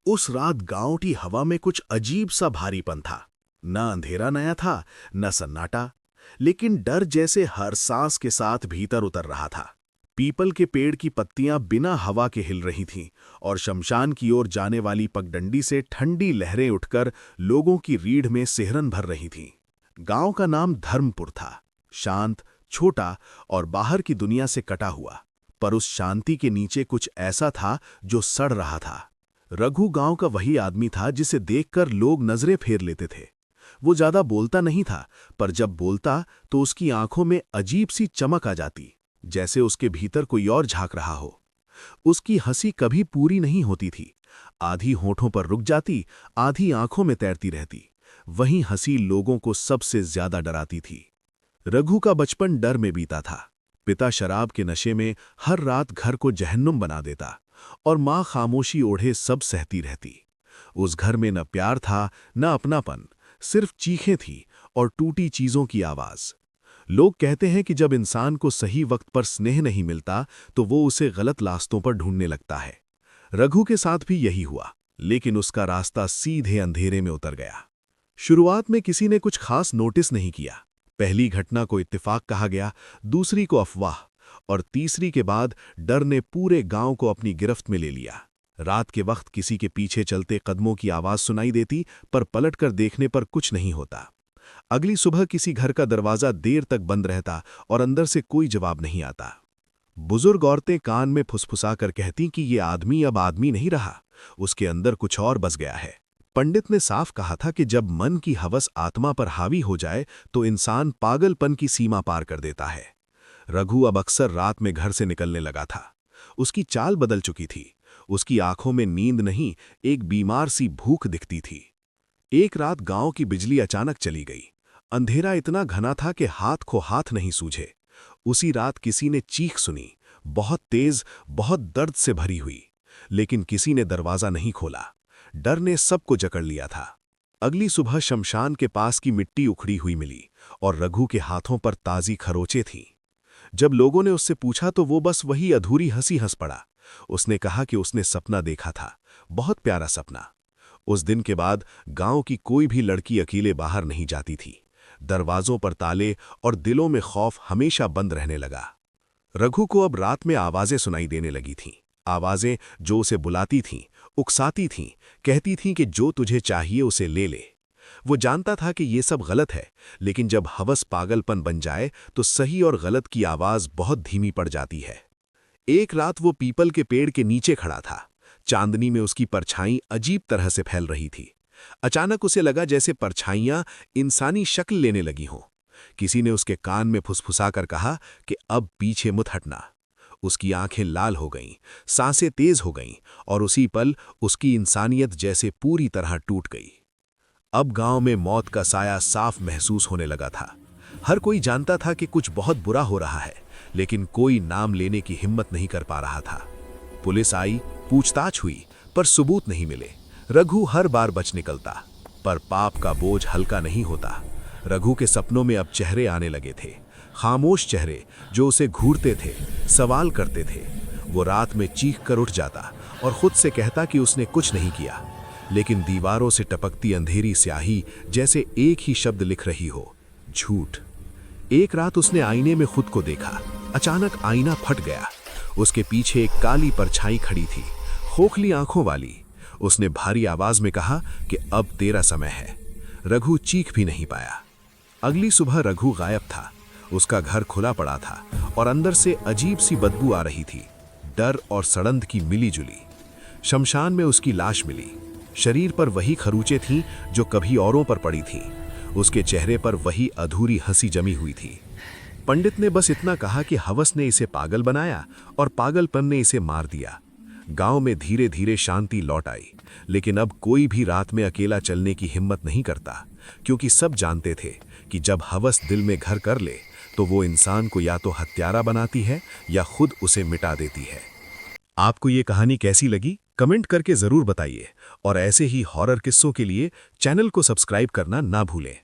उस रात गांव की हवा में कुछ अजीब सा भारीपन था। न अंधेरा नया था, न सन्नाटा, लेकिन डर जैसे हर सांस के साथ भीतर उतर रहा था। पीपल के पेड़ की पत्तियां बिना हवा के हिल रही थीं और शमशान की ओर जाने वाली पगडंडी से ठंडी लहरें उठकर लोगों की रीढ़ में सिहरन भर रही थीं। गांव का नाम धर्मपुर था, शांत, छोटा और बाहर की दुनिया से कटा हुआ। पर उस शांति के नीचे कुछ ऐसा था जो सड़ रहा था। रघु गांव का वही आदमी था जिसे देखकर लोग नजरें फेर लेते थे। वो ज्यादा बोलता नहीं था, पर जब बोलता तो उसकी आंखों में अजीब सी चमक आ जाती, जैसे उसके भीतर कोई और झांक रहा हो। उसकी हंसी कभी पूरी नहीं होती थी, आधी होठों पर रुक जाती, आधी आंखों में तैरती रहती। वही हंसी लोगों को सबसे ज्यादा डराती थी। रघु का बचपन डर में बीता था। पिता शराब के नशे में हर रात घर को जहन्नुम बना देता और माँ खामोशी ओढ़े सब सहती रहती। उस घर में न प्यार था, न अपनापन, सिर्फ चीखें थी और टूटी चीजों की आवाज। लोग कहते हैं कि जब इंसान को सही वक्त पर स्नेह नहीं मिलता तो वो उसे गलत रास्तों पर ढूंढने लगता है। रघु के साथ भी यही हुआ, लेकिन उसका रास्ता सीधे अंधेरे में उतर गया। शुरुआत में किसी ने कुछ खास नोटिस नहीं किया। पहली घटना को इत्तेफाक कहा गया, दूसरी को अफवाह और तीसरी के बाद डर ने पूरे गांव को अपनी गिरफ्त में ले लिया। रात के वक्त किसी के पीछे चलते कदमों की आवाज सुनाई देती, पर पलटकर देखने पर कुछ नहीं होता। अगली सुबह किसी घर का दरवाजा देर तक बंद रहता और अंदर से कोई जवाब नहीं आता। बुजुर्ग औरतें कान में फुसफुसाकर कहती कि ये आदमी अब आदमी नहीं रहा, उसके अंदर कुछ और बस गया है। पंडित ने साफ कहा था कि जब मन की हवस आत्मा पर हावी हो जाए तो इंसान पागलपन की सीमा पार कर देता है। रघु अब अक्सर रात में घर से निकलने लगा था। उसकी चाल बदल चुकी थी। उसकी आंखों में नींद नहीं, एक बीमार सी भूख दिखती थी। एक रात गांव की बिजली अचानक चली गई। अंधेरा इतना घना था कि हाथ को हाथ नहीं सूझे। उसी रात किसी ने चीख सुनी, बहुत तेज, बहुत दर्द से भरी हुई, लेकिन किसी ने दरवाजा नहीं खोला। डर ने सबको जकड़ लिया था। अगली सुबह शमशान के पास की मिट्टी उखड़ी हुई मिली और रघु के हाथों पर ताजी खरोंचें थीं। जब लोगों ने उससे पूछा तो वो बस वही अधूरी हंसी हंस पड़ा। उसने कहा कि उसने सपना देखा था, बहुत प्यारा सपना। उस दिन के बाद गांव की कोई भी लड़की अकेले बाहर नहीं जाती थी। दरवाजों पर ताले और दिलों में खौफ हमेशा बंद रहने लगा। रघु को अब रात में आवाजें सुनाई देने लगी थीं। आवाजें जो उसे बुलाती थीं, उकसाती थीं, कहती थीं कि जो तुझे चाहिए उसे ले ले। वो जानता था कि ये सब गलत है, लेकिन जब हवस पागलपन बन जाए तो सही और गलत की आवाज बहुत धीमी पड़ जाती है। एक रात वो पीपल के पेड़ के नीचे खड़ा था। चांदनी में उसकी परछाई अजीब तरह से फैल रही थी। अचानक उसे लगा जैसे परछाइयां इंसानी शक्ल लेने लगी हों। किसी ने उसके कान में फुसफुसाकर कहा कि अब पीछे मत हटना। उसकी आंखें लाल हो गईं, सांसें तेज हो गईं और उसी पल उसकी इंसानियत जैसे पूरी तरह टूट गई। अब गांव में मौत का साया साफ महसूस होने लगा था। हर कोई जानता था कि कुछ बहुत बुरा हो रहा है, लेकिन कोई नाम लेने की हिम्मत नहीं कर पा रहा था। पुलिस आई, पूछताछ हुई, पर सबूत नहीं मिले। रघु हर बार बच निकलता, पर पाप का बोझ हल्का नहीं होता। रघु के सपनों में अब चेहरे आने लगे थे, खामोश चेहरे जो उसे घूरते थे, सवाल करते थे। वो रात में चीख कर उठ जाता और खुद से कहता कि उसने कुछ नहीं किया, लेकिन दीवारों से टपकती अंधेरी स्याही जैसे एक ही शब्द लिख रही हो, झूठ। एक रात उसने आईने में खुद को देखा। अचानक आईना फट गया। उसके पीछे एक काली परछाई खड़ी थी, खोखली आंखों वाली। उसने भारी आवाज में कहा कि अब तेरा समय है। रघु चीख भी नहीं पाया। अगली सुबह रघु गायब था। उसका घर खुला पड़ा था और अंदर से अजीब सी बदबू आ रही थी, डर और सड़ंध की मिली-जुली। शमशान में उसकी लाश मिली। शरीर पर वही खरूंचें थीं जो कभी औरों पर पड़ी थीं। उसके चेहरे पर वही अधूरी हंसी जमी हुई थी। पंडित ने बस इतना कहा कि हवस ने इसे पागल बनाया और पागलपन ने इसे मार दिया। गांव में धीरे धीरे शांति लौट आई, लेकिन अब कोई भी रात में अकेला चलने की हिम्मत नहीं करता, क्योंकि सब जानते थे कि जब हवस दिल में घर कर ले तो वो इंसान को या तो हत्यारा बनाती है या खुद उसे मिटा देती है। आपको ये कहानी कैसी लगी कमेंट करके जरूर बताइए और ऐसे ही हॉरर किस्सों के लिए चैनल को सब्सक्राइब करना ना भूलें।